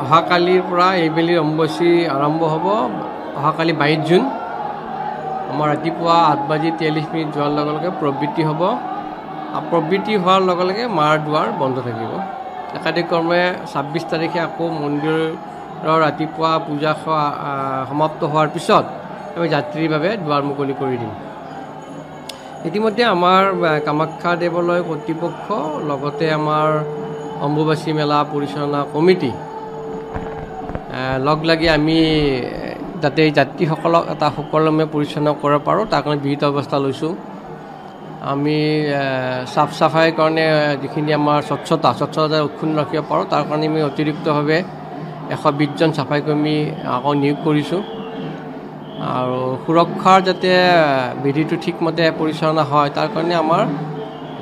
অহাকালিৰ পৰা এইবেলিৰ অম্বুবাচী আৰম্ভ হ'ব। অহাকালি 22 জুন আমাৰ ৰাতিপুৱা 8:43 যোৱাৰ লগে লগে প্ৰবৃত্তি হ'ব। প্ৰবৃত্তি হোৱাৰ লগে লগে মাৰ দুৱাৰ বন্ধ থাকিব। একাদিক্ৰমে 26 তাৰিখে আকৌ মন্দিৰৰ ৰাতিপুৱা পূজা সমাপ্ত হোৱাৰ পিছত আমি যাত্ৰীৰ বাবে দুৱাৰ মুকলি কৰি দিম। ইতিমধ্যে আমাৰ কামাখ্যা দেৱালয় কৰ্তৃপক্ষ লগতে আমাৰ অম্বুবাচী মেলা পৰিচালনা কমিটি লগ লাগি আমি যাতে যাত্ৰীসকলক এটা সুকলমে পৰিচালনা কৰিব পাৰোঁ তাৰ কাৰণে বিহিত ব্যৱস্থা লৈছোঁ। আমি চাফ চাফাইৰ কাৰণে যিখিনি আমাৰ স্বচ্ছতা অক্ষুণ্ণ ৰাখিব পাৰোঁ তাৰ কাৰণে আমি অতিৰিক্তভাৱে 120 জন চাফাই কৰ্মী আকৌ নিয়োগ কৰিছোঁ। আৰু সুৰক্ষাৰ যাতে বিধিটো ঠিকমতে পৰিচালনা হয় তাৰ কাৰণে আমাৰ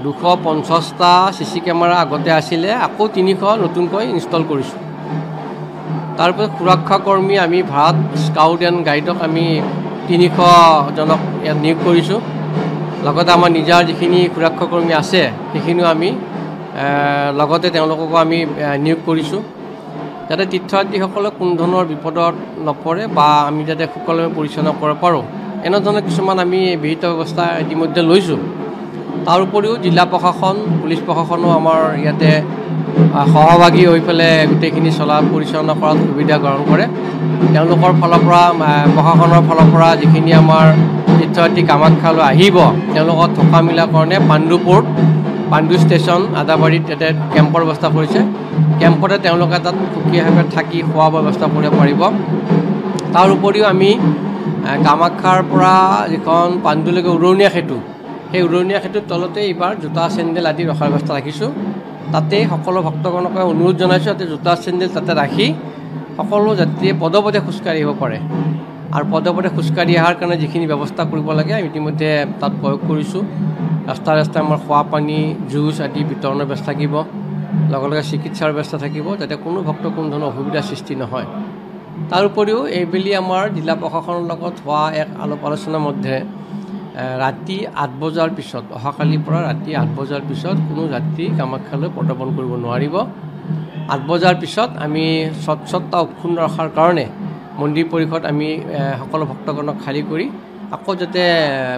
250টা CC কেমেৰা আগতে আছিলে, আকৌ 300 নতুনকৈ ইনষ্টল কৰিছোঁ। তাৰপিছত সুৰক্ষা কৰ্মী আমি ভাৰত স্কাউট এণ্ড গাইডক আমি 300 জনক ইয়াত নিয়োগ কৰিছোঁ। লগতে আমাৰ নিজৰ যিখিনি সুৰক্ষা কৰ্মী আছে সেইখিনিও আমি লগতে তেওঁলোককো আমি নিয়োগ কৰিছোঁ যাতে তীৰ্থযাত্ৰীসকলে কোনো ধৰণৰ বিপদত নপৰে বা আমি যাতে সুকলমে পৰিচালনা কৰিব পাৰোঁ এনেধৰণৰ কিছুমান আমি বিহিত ব্যৱস্থা ইতিমধ্যে লৈছোঁ। তাৰ উপৰিও জিলা প্ৰশাসন পুলিচ প্ৰশাসনো আমাৰ ইয়াতে সহভাগী হৈ পেলাই গোটেইখিনি পৰিচালনা কৰাত সুবিধা গ্ৰহণ কৰে। তেওঁলোকৰ ফালৰ পৰা প্ৰশাসনৰ ফালৰ পৰা যিখিনি আমাৰ তীৰ্থযাত্ৰী কামাখ্যালৈ আহিব তেওঁলোকক থকা মেলাৰ কাৰণে পাণ্ডু ষ্টেচন আদাবাৰীত ইয়াতে কেম্পৰ ব্যৱস্থা কৰিছে। কেম্পতে তেওঁলোকে তাত সুকীয়াভাৱে থাকি খোৱা ব্যৱস্থা কৰিব পাৰিব। তাৰ উপৰিও আমি কামাখ্যাৰ পৰা যিখন পাণ্ডুলৈকে উৰণীয়া সেতু সেই উৰণীয়া সেতুৰ তলতে এইবাৰ জোতা চেণ্ডেল আদি ৰখাৰ ব্যৱস্থা ৰাখিছোঁ। তাতে সকলো ভক্তগণকে অনুৰোধ জনাইছোঁ যাতে জোতা চেণ্ডেল তাতে ৰাখি সকলো যাত্ৰীয়ে পদপথে খোজকাঢ়ি আহিব পাৰে। আৰু পদপথে খোজকাঢ়ি অহাৰ কাৰণে যিখিনি ব্যৱস্থা কৰিব লাগে আমি ইতিমধ্যে তাত প্ৰয়োগ কৰিছোঁ। ৰাস্তাই আমাৰ খোৱা পানী জুচ আদি বিতৰণৰ ব্যৱস্থা থাকিব। লগে লগে চিকিৎসাৰ ব্যৱস্থা থাকিব যাতে কোনো ভক্ত কোনো ধৰণৰ অসুবিধাৰ সৃষ্টি নহয়। তাৰ উপৰিও এইবেলি আমাৰ জিলা প্ৰশাসনৰ লগত হোৱা এক আলোচনাৰ মধ্যে ৰাতি 8 বজাৰ পিছত অহাকালিৰ পৰা ৰাতি 8 বজাৰ পিছত কোনো যাত্ৰী কামাখ্যালৈ পদাৰ্পণ কৰিব নোৱাৰিব। 8 বজাৰ পিছত আমি স্বচ্ছতা অক্ষুণ্ণ ৰখাৰ কাৰণে মন্দিৰ পৰিসৰত আমি সকলো ভক্তগণক খালী কৰি আকৌ যাতে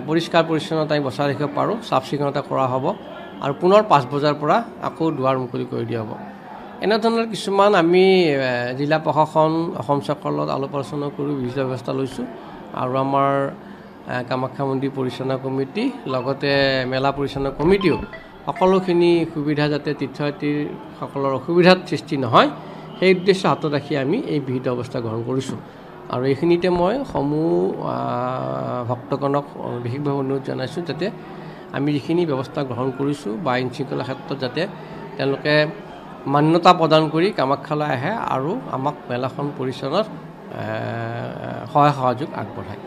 পৰিষ্কাৰ পৰিচ্ছন্নতা আমি বচাই ৰাখিব পাৰোঁ চাফ চিকুণতা কৰা হ'ব। আৰু পুনৰ 5 বজাৰ পৰা আকৌ দুৱাৰ মুকলি কৰি দিয়া হ'ব। এনেধৰণৰ কিছুমান আমি জিলা প্ৰশাসন অসম চৰকাৰৰ লগত আলোচনা কৰি বিহিত ব্যৱস্থা লৈছোঁ। আৰু আমাৰ কামাখ্যা মন্দিৰ পৰিচালনা কমিটি লগতে মেলা পৰিচালনা কমিটিও সকলোখিনি সুবিধা যাতে তীৰ্থযাত্ৰীসকলৰ অসুবিধাত সৃষ্টি নহয় সেই উদ্দেশ্য হাতত ৰাখি আমি এই বিহিত ব্যৱস্থা গ্ৰহণ কৰিছোঁ। আৰু এইখিনিতে মই সমূহ ভক্তগণক বিশেষভাৱে অনুৰোধ জনাইছোঁ যাতে আমি যিখিনি ব্যৱস্থা গ্ৰহণ কৰিছোঁ বা আইন শৃংখলাৰ ক্ষেত্ৰত যাতে তেওঁলোকে মান্যতা প্ৰদান কৰি কামাখ্যালৈ আহে আৰু আমাক মেলাখন পৰিচালনাত সহায় সহযোগ আগবঢ়ায়।